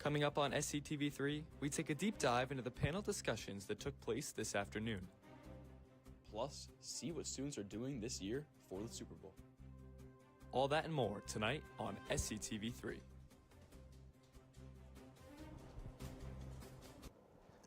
Coming up on SCTV3, we take a deep dive into the panel discussions that took place this afternoon. Plus, see what students are doing this year for the Super Bowl. All that and more tonight on SCTV3.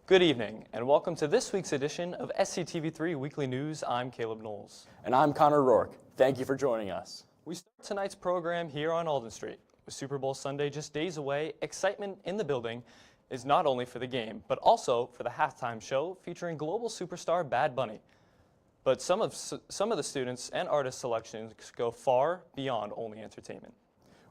Good evening, and welcome to this week's edition of SCTV3 Weekly News. I'm Caleb Knowles. And I'm Connor Rourke. Thank you for joining us. We start tonight's program here on Alden Street. With Super Bowl Sunday just days away, excitement in the building is not only for the game, but also for the halftime show featuring global superstar Bad Bunny. But some of the students and artist selections go far beyond only entertainment.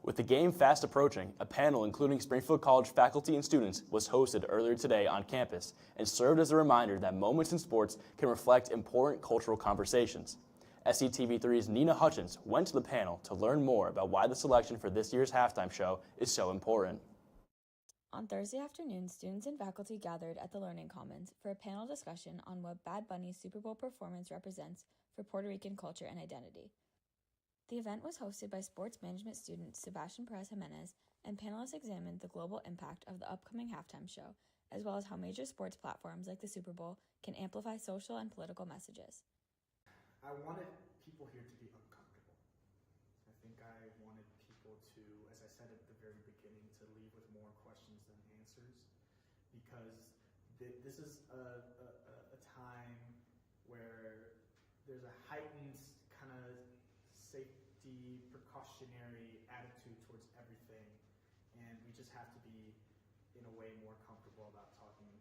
With the game fast approaching, a panel including Springfield College faculty and students was hosted earlier today on campus and served as a reminder that moments in sports can reflect important cultural conversations. SCTV3's Nina Hutchins went to the panel to learn more about why the selection for this year's halftime show is so important. On Thursday afternoon, students and faculty gathered at the Learning Commons for a panel discussion on what Bad Bunny's Super Bowl performance represents for Puerto Rican culture and identity. The event was hosted by sports management student Sebastian Perez Jimenez, and panelists examined the global impact of the upcoming halftime show, as well as how major sports platforms like the Super Bowl can amplify social and political messages. I wanted people here to be uncomfortable. I think I wanted people to, as I said at the very beginning, to leave with more questions than answers, because this is a time where there's a heightened kind of safety precautionary attitude towards everything, and we just have to be in a way more comfortable about talking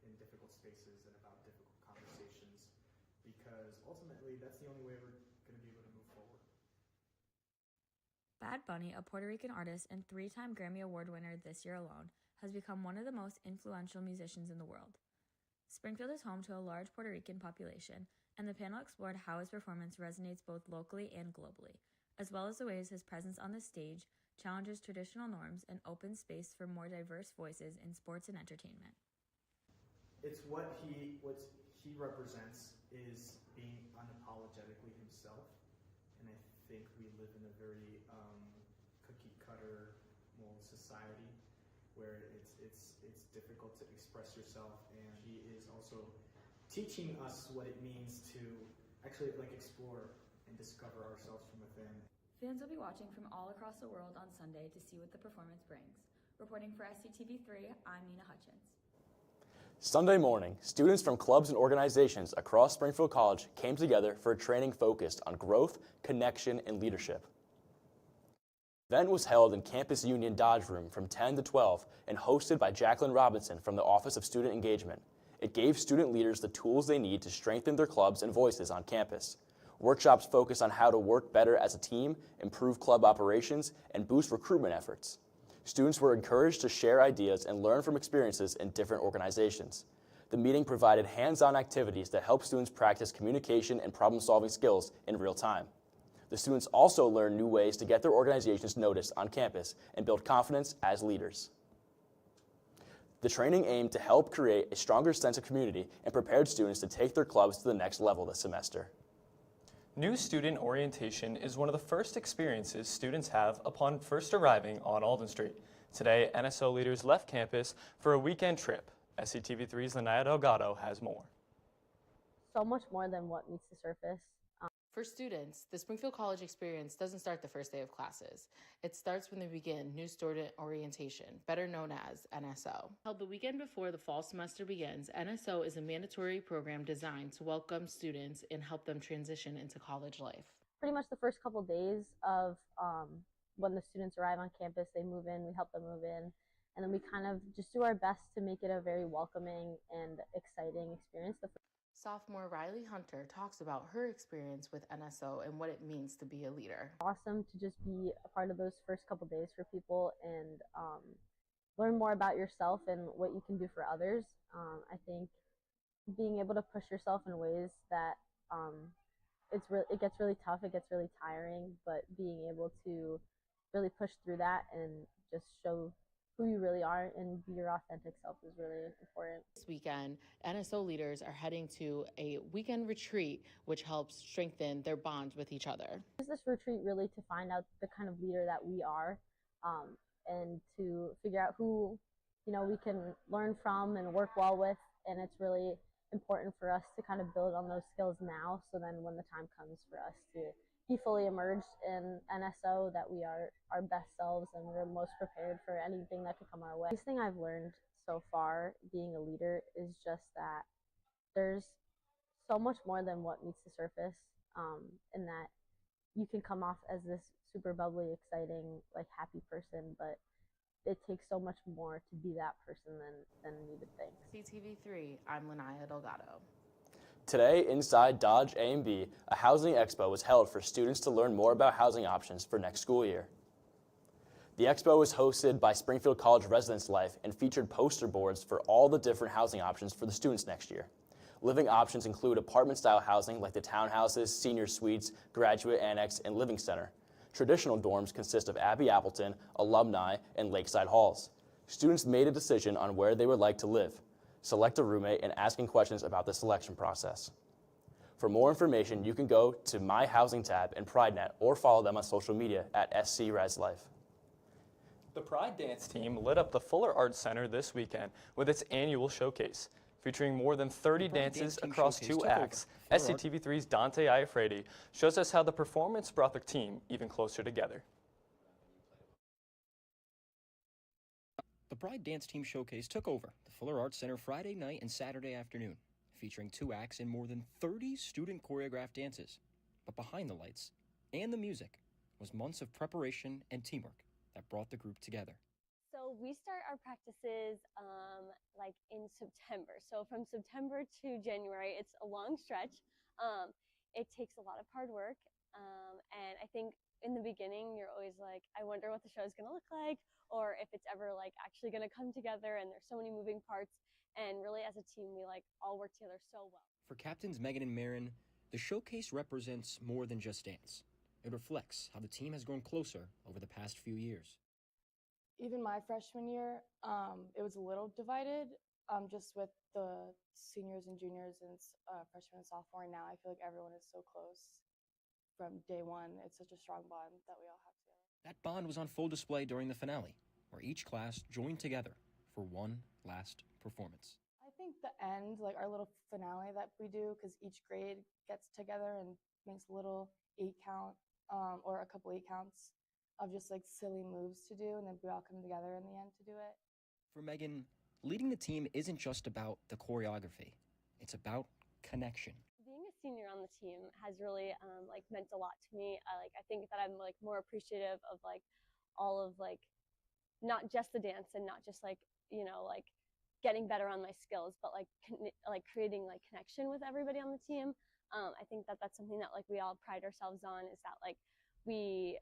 in difficult spaces and about difficult conversations, because ultimately that's the only way we're going to be able to move forward. Bad Bunny, a Puerto Rican artist and 3-time Grammy Award winner this year alone, has become one of the most influential musicians in the world. Springfield is home to a large Puerto Rican population, and the panel explored how his performance resonates both locally and globally, as well as the ways his presence on the stage challenges traditional norms and opens space for more diverse voices in sports and entertainment. It's what he represents is being unapologetically himself, and I think we live in a very cookie-cutter mold society where it's difficult to express yourself, and he is also teaching us what it means to actually explore and discover ourselves from within. Fans will be watching from all across the world on Sunday to see what the performance brings. Reporting for SCTV3, I'm Nina Hutchins. Sunday morning, students from clubs and organizations across Springfield College came together for a training focused on growth, connection, and leadership. The event was held in Campus Union Dodge Room from 10 to 12 and hosted by Jacqueline Robinson from the Office of Student Engagement. It gave student leaders the tools they need to strengthen their clubs and voices on campus. Workshops focus on how to work better as a team, improve club operations, and boost recruitment efforts. Students were encouraged to share ideas and learn from experiences in different organizations. The meeting provided hands-on activities that help students practice communication and problem-solving skills in real time. The students also learned new ways to get their organizations noticed on campus and build confidence as leaders. The training aimed to help create a stronger sense of community and prepared students to take their clubs to the next level this semester. New student orientation is one of the first experiences students have upon first arriving on Alden Street. Today, NSO leaders left campus for a weekend trip. SCTV3's Lanaya Delgado has more. So much more than what meets the surface. For students, the Springfield College experience doesn't start the first day of classes. It starts when they begin New Student Orientation, better known as NSO. Held the weekend before the fall semester begins, NSO is a mandatory program designed to welcome students and help them transition into college life. Pretty much the first couple days of when the students arrive on campus, they move in, we help them move in, and then we kind of just do our best to make it a very welcoming and exciting experience. Sophomore Riley Hunter talks about her experience with NSO and what it means to be a leader. Awesome to just be a part of those first couple days for people and learn more about yourself and what you can do for others. I think being able to push yourself in ways that it gets really tough, it gets really tiring, but being able to really push through that and just show who you really are and be your authentic self is really important. This weekend, NSO leaders are heading to a weekend retreat, which helps strengthen their bonds with each other. Use this retreat really to find out the kind of leader that we are, and to figure out who, we can learn from and work well with. And it's really important for us to kind of build on those skills now, so then when the time comes for us to be fully immersed in NSO, that we are our best selves and we're most prepared for anything that could come our way. The biggest thing I've learned so far being a leader is just that there's so much more than what meets the surface, and that you can come off as this super bubbly, exciting, like happy person, but it takes so much more to be that person than you would think. SCTV3, I'm Lanaya Delgado. Today, inside Dodge A&B, a housing expo was held for students to learn more about housing options for next school year. The expo was hosted by Springfield College Residence Life and featured poster boards for all the different housing options for the students next year. Living options include apartment-style housing like the townhouses, senior suites, graduate annex, and living center. Traditional dorms consist of Abby Appleton, alumni, and lakeside halls. Students made a decision on where they would like to live, select a roommate, and asking questions about the selection process. For more information, you can go to My Housing tab in PrideNet or follow them on social media at SCResLife. The Pride Dance team lit up the Fuller Arts Center this weekend with its annual showcase. Featuring more than 30 dances across 2 acts, SCTV3's Dante Iafredi shows us how the performance brought the team even closer together. The Pride Dance Team Showcase took over the Fuller Arts Center Friday night and Saturday afternoon, featuring 2 acts and more than 30 student choreographed dances. But behind the lights and the music was months of preparation and teamwork that brought the group together. So we start our practices like in September. So from September to January, it's a long stretch. It takes a lot of hard work. And I think in the beginning, you're always like, I wonder what the show is going to look like, or if it's ever like actually going to come together. And there's so many moving parts. And really as a team, we like all work together so well. For captains Megan and Marin, the showcase represents more than just dance. It reflects how the team has grown closer over the past few years. Even my freshman year, it was a little divided, just with the seniors and juniors and freshman and sophomore. And now I feel like everyone is so close from day one. It's such a strong bond that we all have together. That bond was on full display during the finale, where each class joined together for one last performance. I think the end, like our little finale that we do, because each grade gets together and makes a little 8-count or a couple 8 counts of just like silly moves to do, and then we all come together in the end to do it. For Megan, leading the team isn't just about the choreography. It's about connection. Being a senior on the team has really like meant a lot to me. I think that I'm like more appreciative of like all of like not just the dance and not just like like getting better on my skills, but like creating like connection with everybody on the team. I think that that's something that like we all pride ourselves on, is that like we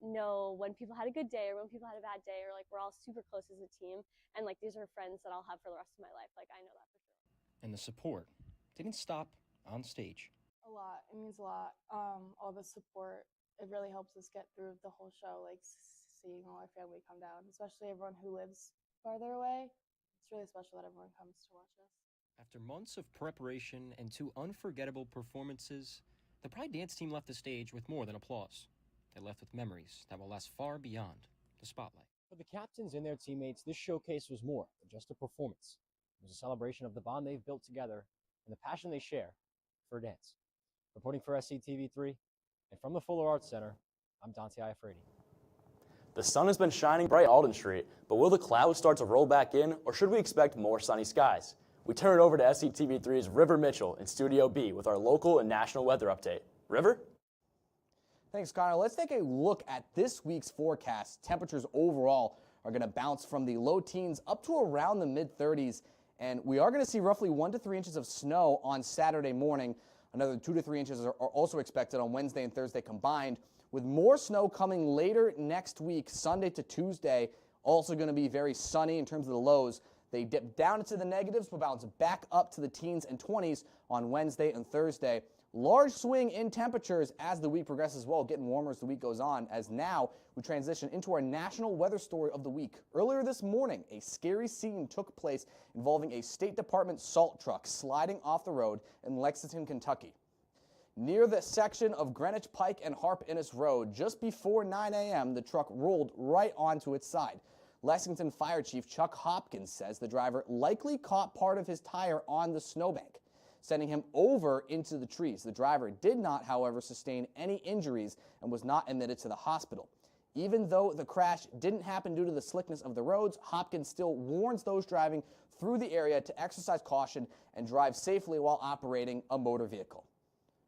know when people had a good day or when people had a bad day, or like we're all super close as a team, and like these are friends that I'll have for the rest of my life. Like I know that for sure. And the support didn't stop on stage. A lot. It means a lot. All the support, it really helps us get through the whole show, like seeing all our family come down, especially everyone who lives farther away. It's really special that everyone comes to watch us. After months of preparation and 2 unforgettable performances, the Pride Dance team left the stage with more than applause. They left with memories that will last far beyond the spotlight. For the captains and their teammates, this showcase was more than just a performance. It was a celebration of the bond they've built together and the passion they share for dance. Reporting for SCTV3 and from the Fuller Arts Center, I'm Dante Iafredi. The sun has been shining bright Alden Street, but will the clouds start to roll back in, or should we expect more sunny skies? We turn it over to SCTV3's River Mitchell in Studio B with our local and national weather update. River? Thanks, Connor. Let's take a look at this week's forecast. Temperatures overall are going to bounce from the low teens up to around the mid-30s, and we are going to see roughly 1 to 3 inches of snow on Saturday morning. Another 2 to 3 inches are also expected on Wednesday and Thursday combined, with more snow coming later next week, Sunday to Tuesday. Also going to be very sunny in terms of the lows. They dip down into the negatives, but bounce back up to the teens and 20s on Wednesday and Thursday. Large swing in temperatures as the week progresses as well, getting warmer as the week goes on, as now we transition into our national weather story of the week. Earlier this morning, a scary scene took place involving a State Department salt truck sliding off the road in Lexington, Kentucky. Near the section of Greenwich Pike and Harp Innes Road, just before 9 a.m., the truck rolled right onto its side. Lexington Fire Chief Chuck Hopkins says the driver likely caught part of his tire on the snowbank, sending him over into the trees. The driver did not, however, sustain any injuries and was not admitted to the hospital. Even though the crash didn't happen due to the slickness of the roads, Hopkins still warns those driving through the area to exercise caution and drive safely while operating a motor vehicle.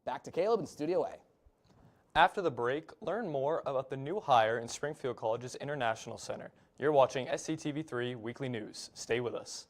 Back to Caleb in Studio A. After the break, learn more about the new hire in Springfield College's International Center. You're watching SCTV3 Weekly News. Stay with us.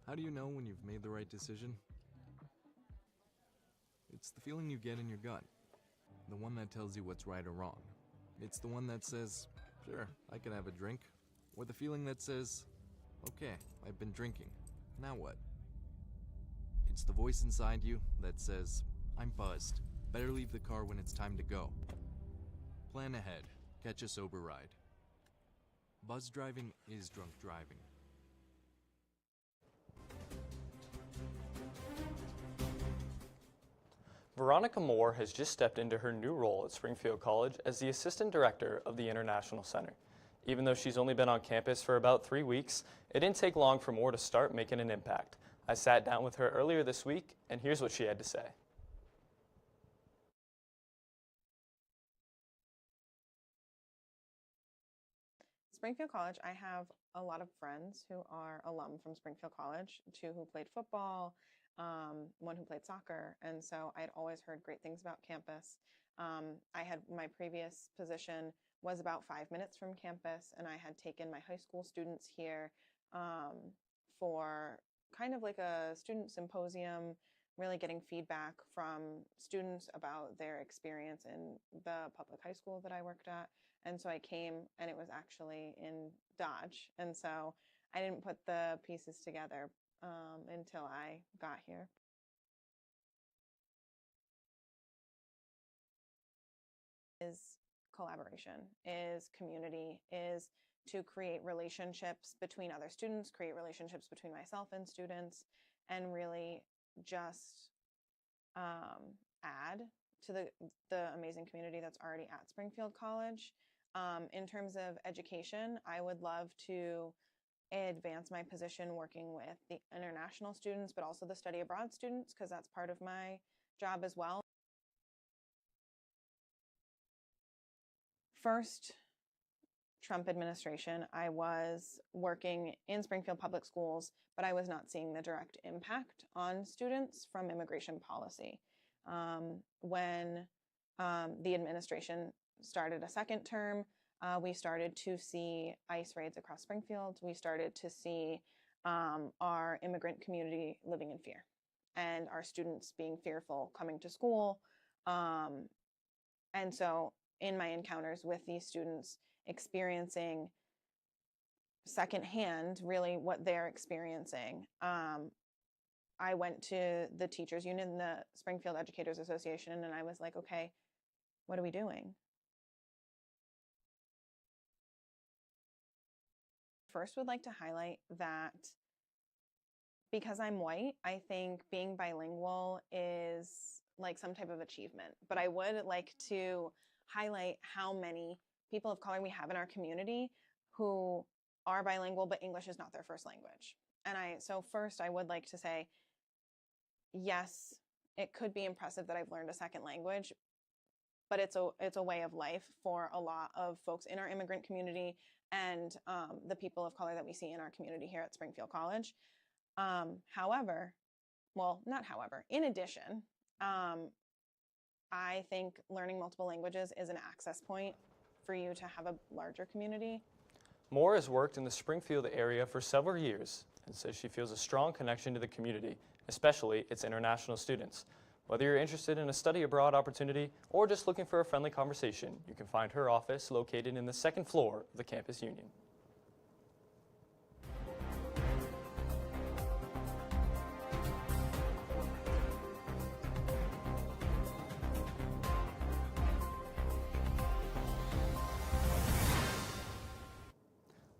How do you know when you've made the right decision? It's the feeling you get in your gut. The one that tells you what's right or wrong. It's the one that says, sure, I can have a drink. Or the feeling that says, okay, I've been drinking. Now what? It's the voice inside you that says, I'm buzzed. Better leave the car when it's time to go. Plan ahead. Catch a sober ride. Buzz driving is drunk driving. Veronica Moore has just stepped into her new role at Springfield College as the Assistant Director of the International Center. Even though she's only been on campus for about 3 weeks, it didn't take long for Moore to start making an impact. I sat down with her earlier this week, and here's what she had to say. Springfield College, I have a lot of friends who are alum from Springfield College, 2 who played football, 1 who played soccer, and so I'd always heard great things about campus. I had my previous position was about 5 minutes from campus, and I had taken my high school students here for kind of like a student symposium, really getting feedback from students about their experience in the public high school that I worked at. And so I came, and it was actually in Dodge, and so I didn't put the pieces together until I got here. Is collaboration, is community, is to create relationships between other students, create relationships between myself and students, and really just add to the amazing community that's already at Springfield College. In terms of education, I would love to advance my position working with the international students, but also the study abroad students, because that's part of my job as well. First Trump administration, I was working in Springfield Public Schools, but I was not seeing the direct impact on students from immigration policy. When the administration started a second term, we started to see ICE raids across Springfield. We started to see our immigrant community living in fear and our students being fearful coming to school. And so in my encounters with these students, experiencing secondhand really what they're experiencing, I went to the teachers union, the Springfield Educators Association, and I was like, okay, what are we doing? First, would like to highlight that because I'm white, I think being bilingual is like some type of achievement. But I would like to highlight how many people of color we have in our community who are bilingual, but English is not their first language. And so first I would like to say, yes, it could be impressive that I've learned a second language, but it's a way of life for a lot of folks in our immigrant community and the people of color that we see in our community here at Springfield College. In addition, I think learning multiple languages is an access point for you to have a larger community. Moore has worked in the Springfield area for several years and says she feels a strong connection to the community, especially its international students. Whether you're interested in a study abroad opportunity or just looking for a friendly conversation, you can find her office located in the second floor of the campus union.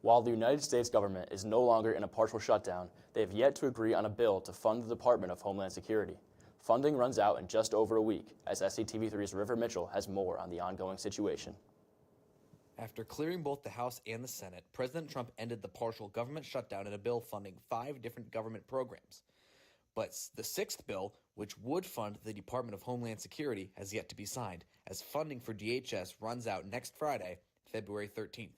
While the United States government is no longer in a partial shutdown, they have yet to agree on a bill to fund the Department of Homeland Security. Funding runs out in just over a week, as SCTV3's River Mitchell has more on the ongoing situation. After clearing both the House and the Senate, President Trump ended the partial government shutdown in a bill funding 5 different government programs. But the 6th bill, which would fund the Department of Homeland Security, has yet to be signed, as funding for DHS runs out next Friday, February 13th.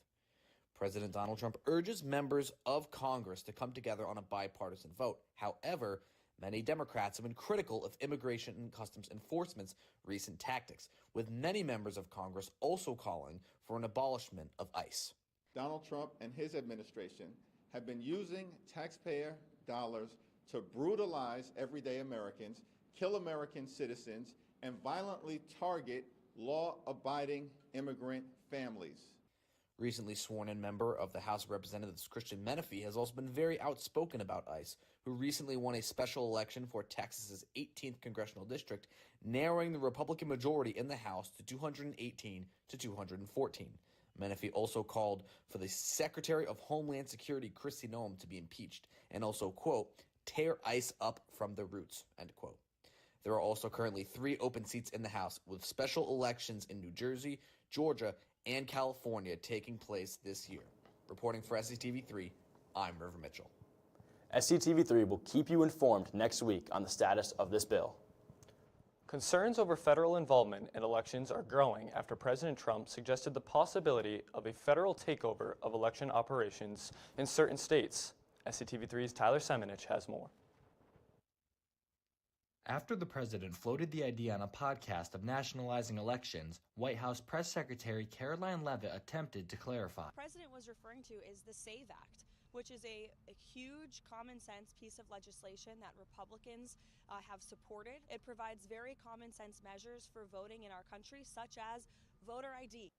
President Donald Trump urges members of Congress to come together on a bipartisan vote. However, many Democrats have been critical of Immigration and Customs Enforcement's recent tactics, with many members of Congress also calling for an abolishment of ICE. Donald Trump and his administration have been using taxpayer dollars to brutalize everyday Americans, kill American citizens, and violently target law-abiding immigrant families. Recently sworn-in member of the House of Representatives Christian Menefee has also been very outspoken about ICE, who recently won a special election for Texas's 18th congressional district, narrowing the Republican majority in the House to 218 to 214. Menefee also called for the Secretary of Homeland Security, Kristi Noem, to be impeached, and also, quote, tear ICE up from the roots, end quote. There are also currently 3 open seats in the House, with special elections in New Jersey, Georgia, and California taking place this year. Reporting for SCTV3, I'm River Mitchell. SCTV3 will keep you informed next week on the status of this bill. Concerns over federal involvement in elections are growing after President Trump suggested the possibility of a federal takeover of election operations in certain states. SCTV3's Tyler Semenich has more. After the president floated the idea on a podcast of nationalizing elections, White House Press Secretary Caroline Leavitt attempted to clarify. The president was referring to is the SAVE Act, which is a huge common sense piece of legislation that Republicans have supported. It provides very common sense measures for voting in our country, such as voter ID.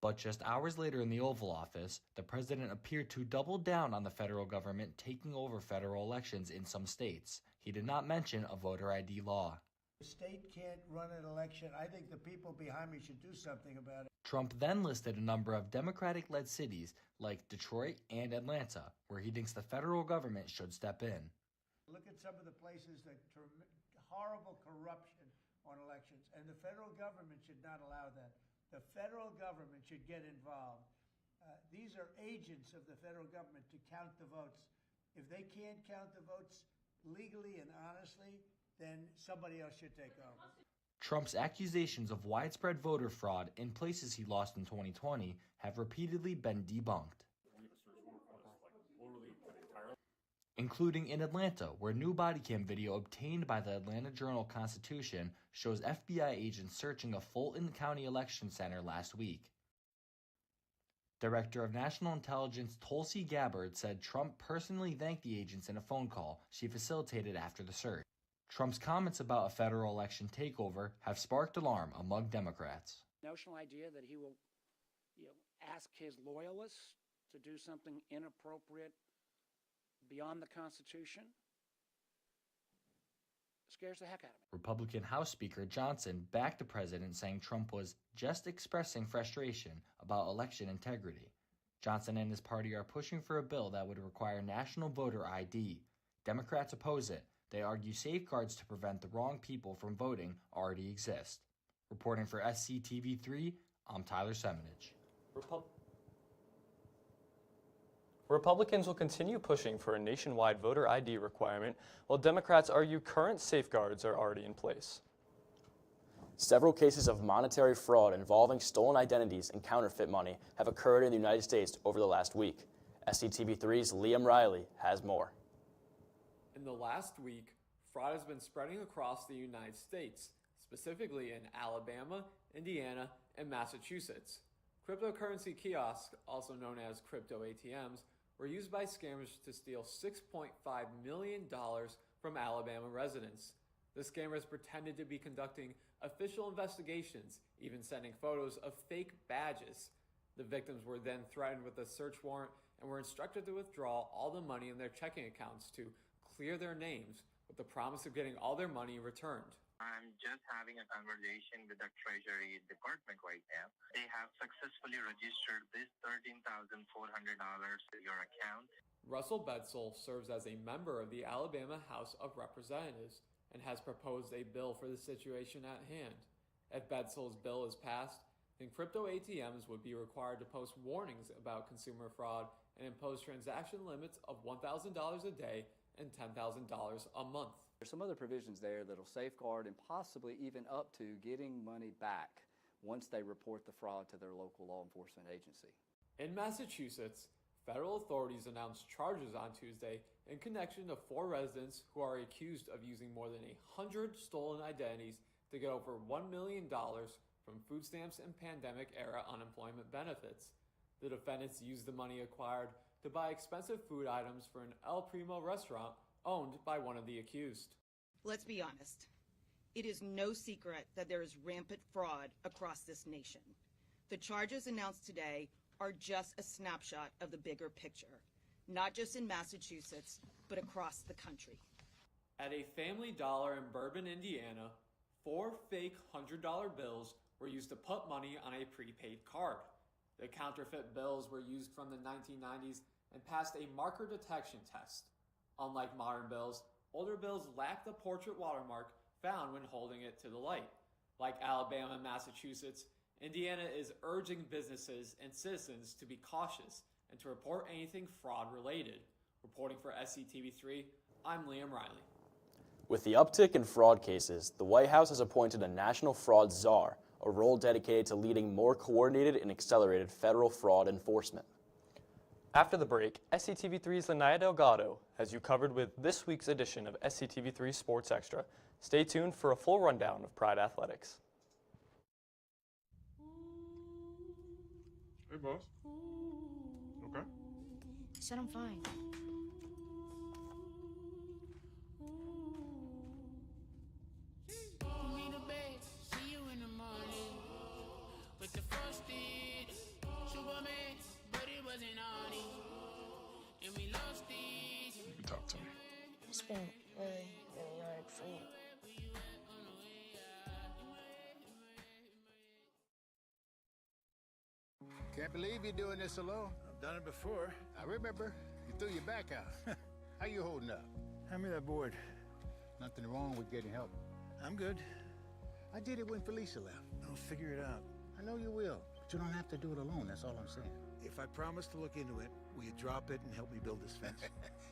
But just hours later in the Oval Office, the president appeared to double down on the federal government taking over federal elections in some states. He did not mention a voter ID law. The state can't run an election. I think the people behind me should do something about it. Trump then listed a number of Democratic-led cities like Detroit and Atlanta, where he thinks the federal government should step in. Look at some of the places that horrible corruption on elections, and the federal government should not allow that. The federal government should get involved. These are agents of the federal government to count the votes. If they can't count the votes legally and honestly, then somebody else should take over. Trump's accusations of widespread voter fraud in places he lost in 2020 have repeatedly been debunked, including in Atlanta, where new body cam video obtained by the Atlanta Journal-Constitution shows FBI agents searching a Fulton County election center last week. Director of National Intelligence Tulsi Gabbard said Trump personally thanked the agents in a phone call she facilitated after the search. Trump's comments about a federal election takeover have sparked alarm among Democrats. Notional idea that he will ask his loyalists to do something inappropriate beyond the Constitution scares the heck out of me. Republican House Speaker Johnson backed the president, saying Trump was just expressing frustration about election integrity. Johnson and his party are pushing for a bill that would require national voter ID. Democrats oppose it. They argue safeguards to prevent the wrong people from voting already exist. Reporting for SCTV3, I'm Tyler Semenich. Republicans will continue pushing for a nationwide voter ID requirement, while Democrats argue current safeguards are already in place. Several cases of monetary fraud involving stolen identities and counterfeit money have occurred in the United States over the last week. SCTV3's Liam Riley has more. In the last week, fraud has been spreading across the United States, specifically in Alabama, Indiana, and Massachusetts. Cryptocurrency kiosks, also known as crypto ATMs, were used by scammers to steal $6.5 million from Alabama residents. The scammers pretended to be conducting official investigations, even sending photos of fake badges. The victims were then threatened with a search warrant and were instructed to withdraw all the money in their checking accounts to clear their names with the promise of getting all their money returned. I'm just having a conversation with the Treasury Department right now. They have successfully registered this $13,400 to your account. Russell Bedsole serves as a member of the Alabama House of Representatives and has proposed a bill for the situation at hand. If Bedsole's bill is passed, then crypto ATMs would be required to post warnings about consumer fraud and impose transaction limits of $1,000 a day and $10,000 a month. There's some other provisions there that'll safeguard and possibly even up to getting money back once they report the fraud to their local law enforcement agency. In Massachusetts, federal authorities announced charges on Tuesday in connection to 4 residents who are accused of using more than 100 stolen identities to get over $1 million from food stamps and pandemic-era unemployment benefits. The defendants used the money acquired to buy expensive food items for an El Primo restaurant owned by one of the accused. Let's be honest. It is no secret that there is rampant fraud across this nation. The charges announced today are just a snapshot of the bigger picture, not just in Massachusetts, but across the country. At a Family Dollar in Bourbon, Indiana, 4 fake $100 bills were used to put money on a prepaid card. The counterfeit bills were used from the 1990s and passed a marker detection test. Unlike modern bills, older bills lack the portrait watermark found when holding it to the light. Like Alabama and Massachusetts, Indiana is urging businesses and citizens to be cautious and to report anything fraud-related. Reporting for SCTV3, I'm Liam Riley. With the uptick in fraud cases, the White House has appointed a national fraud czar, a role dedicated to leading more coordinated and accelerated federal fraud enforcement. After the break, SCTV3's Lanaya Delgado has you covered with this week's edition of SCTV3 Sports Extra. Stay tuned for a full rundown of Pride Athletics. Hey, boss. Okay. I said I'm fine. You can talk to me. It's been really, really hard for me. Can't believe you're doing this alone. I've done it before. I remember. You threw your back out. How you holding up? Hand me that board. Nothing wrong with getting help. I'm good. I did it when Felicia left. I'll figure it out. I know you will, but you don't have to do it alone. That's all I'm saying. If I promise to look into it, will you drop it and help me build this fence?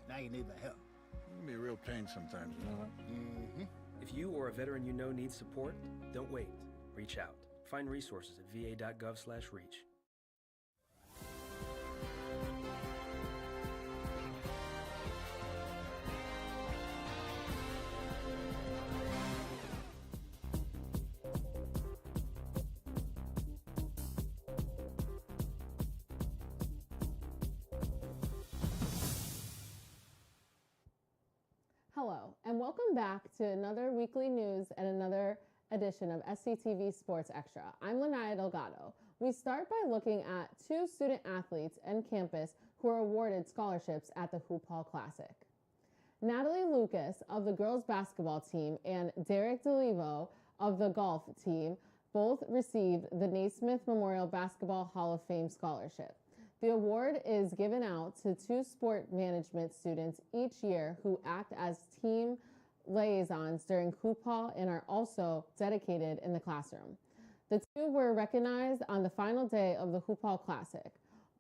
Now you need my help. It can be a real pain sometimes, you know that? Mm-hmm. If you or a veteran you know needs support, don't wait. Reach out. Find resources at va.gov/reach. Hello, and welcome back to another weekly news and another edition of SCTV Sports Extra. I'm Lanaya Delgado. We start by looking at 2 student athletes and campus who were awarded scholarships at the Hoop Hall Classic. Natalie Lucas of the girls basketball team and Derek DeLevo of the golf team both received the Naismith Memorial Basketball Hall of Fame scholarship. The award is given out to 2 sport management students each year who act as team liaisons during Hoop Hall and are also dedicated in the classroom. The 2 were recognized on the final day of the Hoop Hall Classic.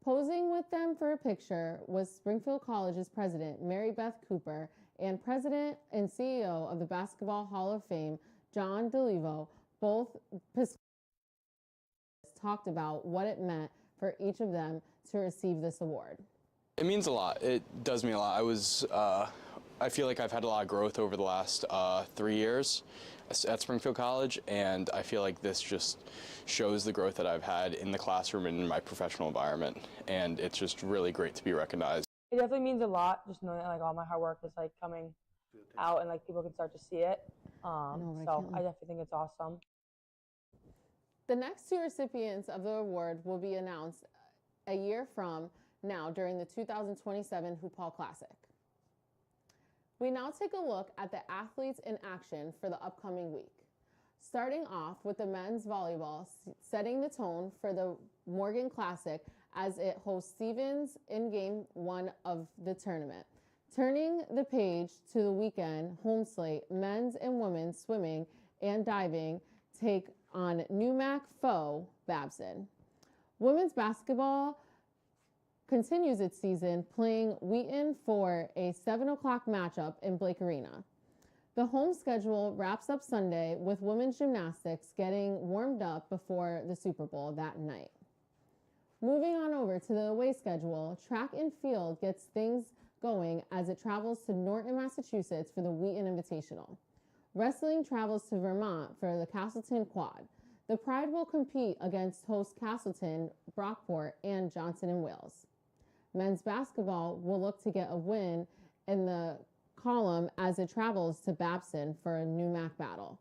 Posing with them for a picture was Springfield College's president, Mary Beth Cooper, and president and CEO of the Basketball Hall of Fame, John DeLevo. Both talked about what it meant for each of them to receive this award. It means a lot. It does mean a lot. I feel like I've had a lot of growth over the last 3 years at Springfield College, and I feel like this just shows the growth that I've had in the classroom and in my professional environment, and it's just really great to be recognized. It definitely means a lot, just knowing that like all my hard work is like coming out and like people can start to see it. So I definitely think it's awesome. The next two recipients of the award will be announced a year from now during the 2027 Hoop Hall Classic. We now take a look at the athletes in action for the upcoming week. Starting off with the men's volleyball, setting the tone for the Morgan Classic as it hosts Stevens in Game 1 of the tournament. Turning the page to the weekend home slate, men's and women's swimming and diving take on NUMAC foe Babson. Women's basketball continues its season playing Wheaton for a 7 o'clock matchup in Blake Arena. The home schedule wraps up Sunday with women's gymnastics getting warmed up before the Super Bowl that night. Moving on over to the away schedule, track and field gets things going as it travels to Norton, Massachusetts for the Wheaton Invitational. Wrestling travels to Vermont for the Castleton Quad. The Pride will compete against host Castleton, Brockport, and Johnson and Wales. Men's basketball will look to get a win in the column as it travels to Babson for a NUMAC battle.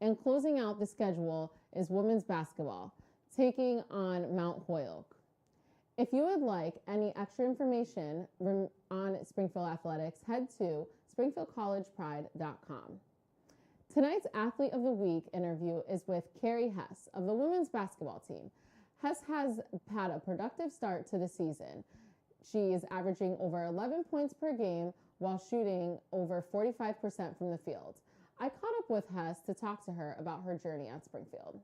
And closing out the schedule is women's basketball, taking on Mount Holyoke. If you would like any extra information on Springfield Athletics, head to springfieldcollegepride.com. Tonight's Athlete of the Week interview is with Carrie Hess of the women's basketball team. Hess has had a productive start to the season. She is averaging over 11 points per game while shooting over 45% from the field. I caught up with Hess to talk to her about her journey at Springfield.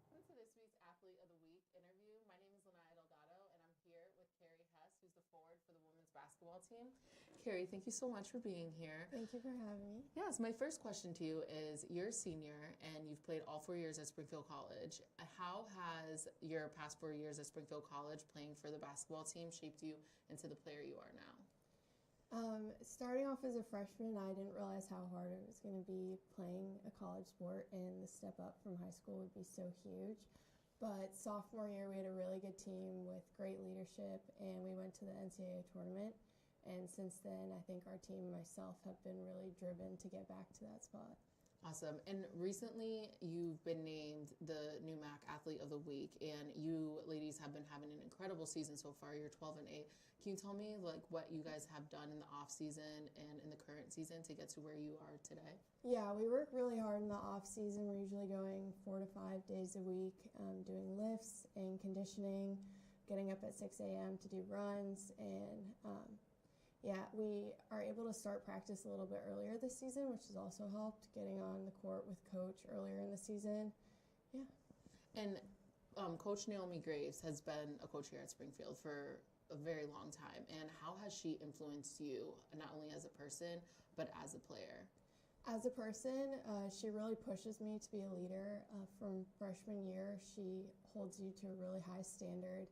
Welcome to this week's Athlete of the Week interview. My name is Lanaya Delgado, and I'm here with Carrie Hess, who's the forward for the women's basketball team. Carrie, thank you so much for being here. Thank you for having me. Yes, my first question to you is, you're a senior and you've played all 4 years at Springfield College. How has your past 4 years at Springfield College playing for the basketball team shaped you into the player you are now? Starting off as a freshman, I didn't realize how hard it was going to be playing a college sport, and the step up from high school would be so huge. But sophomore year, we had a really good team with great leadership, and we went to the NCAA tournament. And since then, I think our team and myself have been really driven to get back to that spot. Awesome. And recently, you've been named the NUMAC Athlete of the Week, and you ladies have been having an incredible season so far. You're 12-8. Can you tell me like what you guys have done in the off season and in the current season to get to where you are today? Yeah, we work really hard in the off season. We're usually going 4 to 5 days a week, doing lifts and conditioning, getting up at 6 a.m. to do runs, and yeah, we are able to start practice a little bit earlier this season, which has also helped, getting on the court with Coach earlier in the season. Yeah. And Coach Naomi Graves has been a coach here at Springfield for a very long time. And how has she influenced you, not only as a person, but as a player? As a person, she really pushes me to be a leader. From freshman year, she holds you to a really high standard.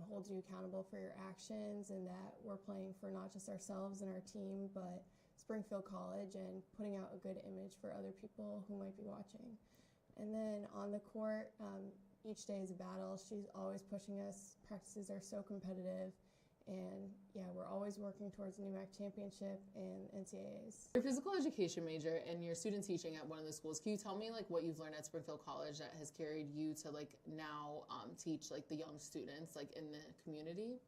Holds you accountable for your actions, and that we're playing for not just ourselves and our team, but Springfield College, and putting out a good image for other people who might be watching. And then on the court, each day is a battle. She's always pushing us. Practices are so competitive. And yeah, we're always working towards the NUMAC championship and NCAAs. You're a physical education major and you're student teaching at one of the schools. Can you tell me like what you've learned at Springfield College that has carried you to like now teach like the young students like in the community?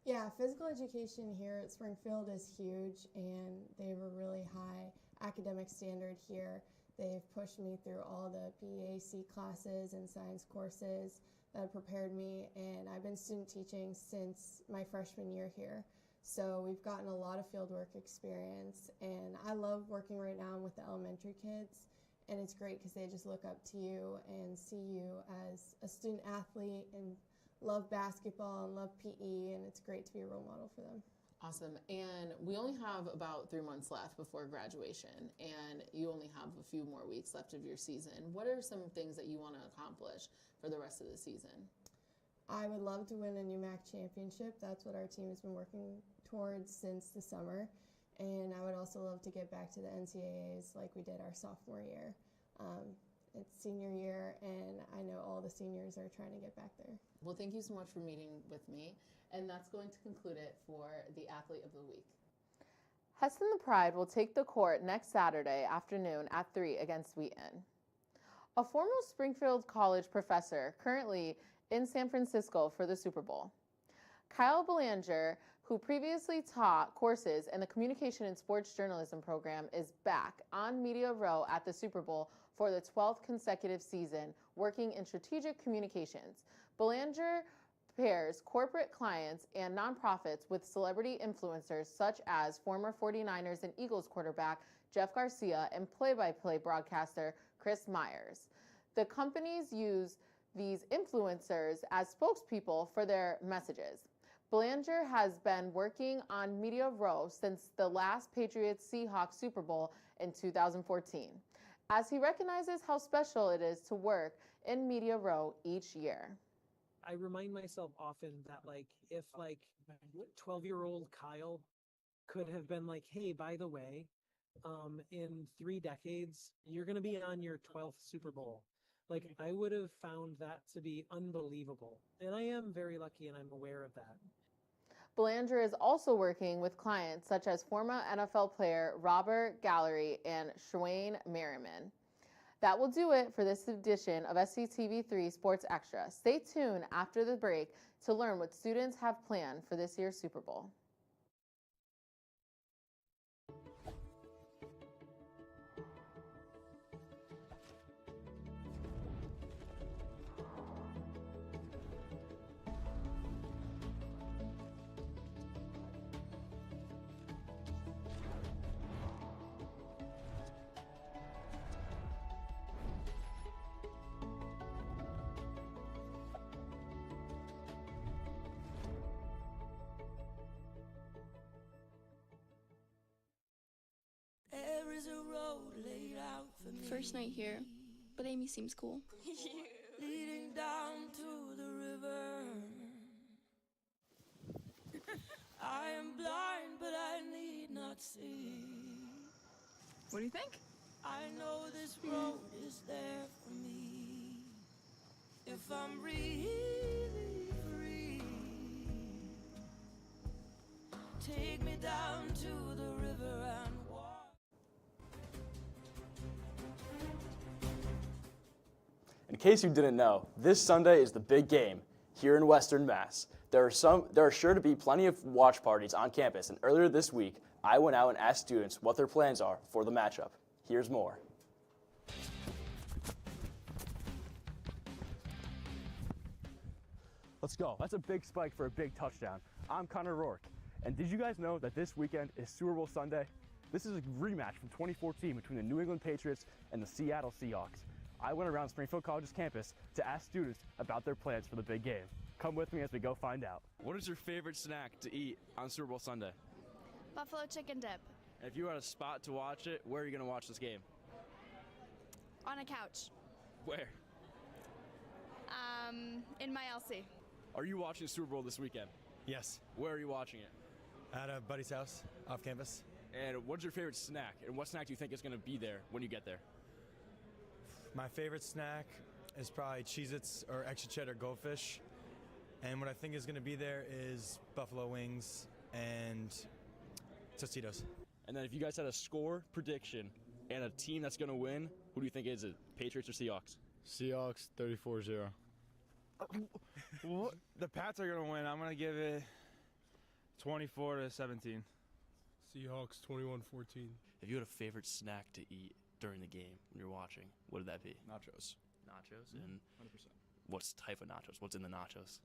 Yeah, physical education here at Springfield is huge, and they have a really high academic standard here. They've pushed me through all the PEAC classes and science courses that have prepared me, and I've been student teaching since my freshman year here. So we've gotten a lot of fieldwork experience, and I love working right now with the elementary kids, and it's great because they just look up to you and see you as a student athlete and love basketball and love PE, and it's great to be a role model for them. Awesome. And we only have about 3 months left before graduation, and you only have a few more weeks left of your season. What are some things that you want to accomplish for the rest of the season? I would love to win a NUMAC championship. That's what our team has been working towards since the summer. And I would also love to get back to the NCAAs like we did our sophomore year. it's senior year, and I know all the seniors are trying to get back there. Well, thank you so much for meeting with me, and that's going to conclude it for the Athlete of the Week. Heston the Pride will take the court next Saturday afternoon at 3 against Wheaton. A former Springfield College professor currently in San Francisco for the Super Bowl. Kyle Belanger, who previously taught courses in the Communication and Sports Journalism program, is back on Media Row at the Super Bowl for the 12th consecutive season, working in strategic communications. Belanger pairs corporate clients and nonprofits with celebrity influencers such as former 49ers and Eagles quarterback Jeff Garcia and play-by-play broadcaster Chris Myers. The companies use these influencers as spokespeople for their messages. Belanger has been working on Media Row since the last Patriots-Seahawks Super Bowl in 2014, as he recognizes how special it is to work in Media Row each year. I remind myself often that, like, if, like, 12-year-old Kyle could have been like, hey, by the way, in 3 decades, you're going to be on your 12th Super Bowl. Like, I would have found that to be unbelievable. And I am very lucky, and I'm aware of that. Belanger is also working with clients such as former NFL player Robert Gallery and Shwayne Merriman. That will do it for this edition of SCTV3 Sports Extra. Stay tuned after the break to learn what students have planned for this year's Super Bowl. There is a road laid out for me. First night here, but Amy seems cool. Leading down to the river. I am blind, but I need not see. What do you think? I know this road is there for me. If I'm really free, take me down to the river and walk. In case you didn't know, this Sunday is the big game here in Western Mass. There are sure to be plenty of watch parties on campus, and earlier this week, I went out and asked students what their plans are for the matchup. Here's more. Let's go. That's a big spike for a big touchdown. I'm Connor Rourke, and did you guys know that this weekend is Super Bowl Sunday? This is a rematch from 2014 between the New England Patriots and the Seattle Seahawks. I went around Springfield College's campus to ask students about their plans for the big game. Come with me as we go find out. What is your favorite snack to eat on Super Bowl Sunday? Buffalo chicken dip. And if you had a spot to watch it, where are you going to watch this game? On a couch. Where? In my LC. Are you watching Super Bowl this weekend? Yes. Where are you watching it? At a buddy's house, off campus. And what's your favorite snack? And what snack do you think is going to be there when you get there? My favorite snack is probably Cheez-Its or extra cheddar goldfish. And what I think is going to be there is buffalo wings and Tostitos. And then if you guys had a score prediction and a team that's going to win, who do you think is it? Patriots or Seahawks? Seahawks 34-0. The Pats are going to win. I'm going to give it 24-17. Seahawks 21-14. If you had a favorite snack to eat during the game when you're watching, what would that be? Nachos. Nachos? And 100%. what type of nachos? What's in the nachos?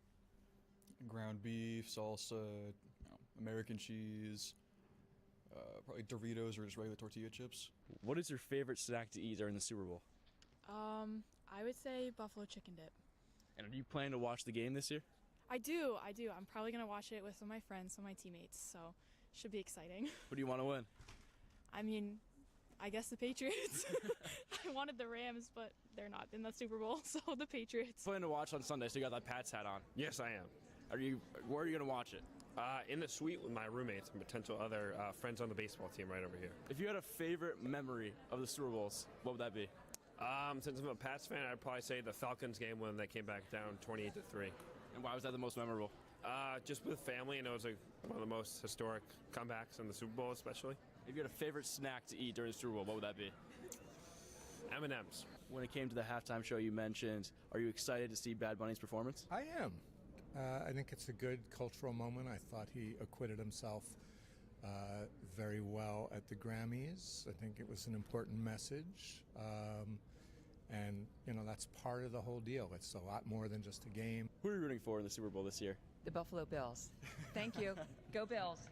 Ground beef, salsa, American cheese, probably Doritos or just regular tortilla chips. What is your favorite snack to eat during the Super Bowl? I would say buffalo chicken dip. And are you planning to watch the game this year? I do. I'm probably going to watch it with some of my friends, some of my teammates, so should be exciting. Who do you want to win? I mean, I guess the Patriots. I wanted the Rams, but they're not in the Super Bowl, so the Patriots. Planning to watch on Sunday, so you got that Pats hat on. Yes, I am. Where are you going to watch it? In the suite with my roommates and potential other friends on the baseball team right over here. If you had a favorite memory of the Super Bowls, what would that be? Since I'm a Pats fan, I'd probably say the Falcons game when they came back down 28-3. And why was that the most memorable? Just with family, and it was one of the most historic comebacks in the Super Bowl, especially. If you had a favorite snack to eat during the Super Bowl, what would that be? M&Ms. When it came to the halftime show you mentioned, are you excited to see Bad Bunny's performance? I am. I think it's a good cultural moment. I thought he acquitted himself very well at the Grammys. I think it was an important message. And, you know, that's part of the whole deal. It's a lot more than just a game. Who are you rooting for in the Super Bowl this year? The Buffalo Bills. Thank you. Go Bills.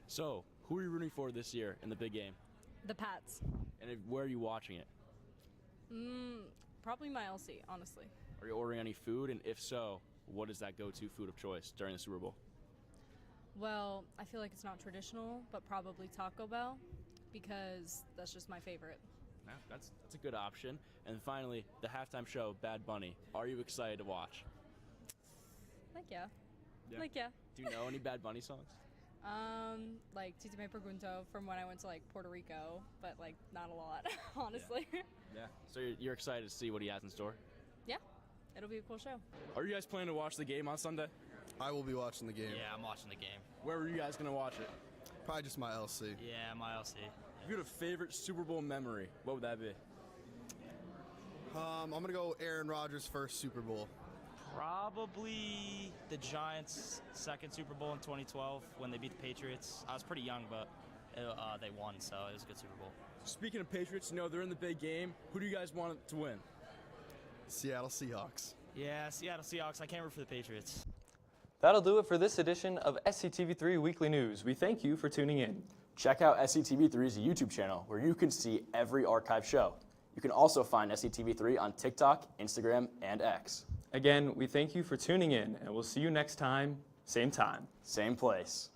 So, who are you rooting for this year in the big game? The Pats. And where are you watching it? Probably my LC, honestly. Are you ordering any food? And if so, what is that go-to food of choice during the Super Bowl? Well, I feel like it's not traditional, but probably Taco Bell, because that's just my favorite. Yeah, that's a good option. And finally, the halftime show, Bad Bunny. Are you excited to watch? Like, yeah. Like, yeah. Do you know any Bad Bunny songs? Like Titi Me Pregunto from when I went to like Puerto Rico, but like not a lot, honestly. Yeah. So you're excited to see what he has in store? Yeah, it'll be a cool show. Are you guys planning to watch the game on Sunday? I will be watching the game. Yeah, I'm watching the game. Where were you guys going to watch it? Probably just my LC. Yeah, my LC. If you had a favorite Super Bowl memory, what would that be? I'm going to go Aaron Rodgers' first Super Bowl. Probably the Giants' second Super Bowl in 2012 when they beat the Patriots. I was pretty young, but they won, so it was a good Super Bowl. Speaking of Patriots, you know, they're in the big game. Who do you guys want to win? Seattle Seahawks. Yeah, Seattle Seahawks. I can't root for the Patriots. That'll do it for this edition of SCTV3 Weekly News. We thank you for tuning in. Check out SCTV3's YouTube channel where you can see every archive show. You can also find SCTV3 on TikTok, Instagram, and X. Again, we thank you for tuning in, and we'll see you next time, same place.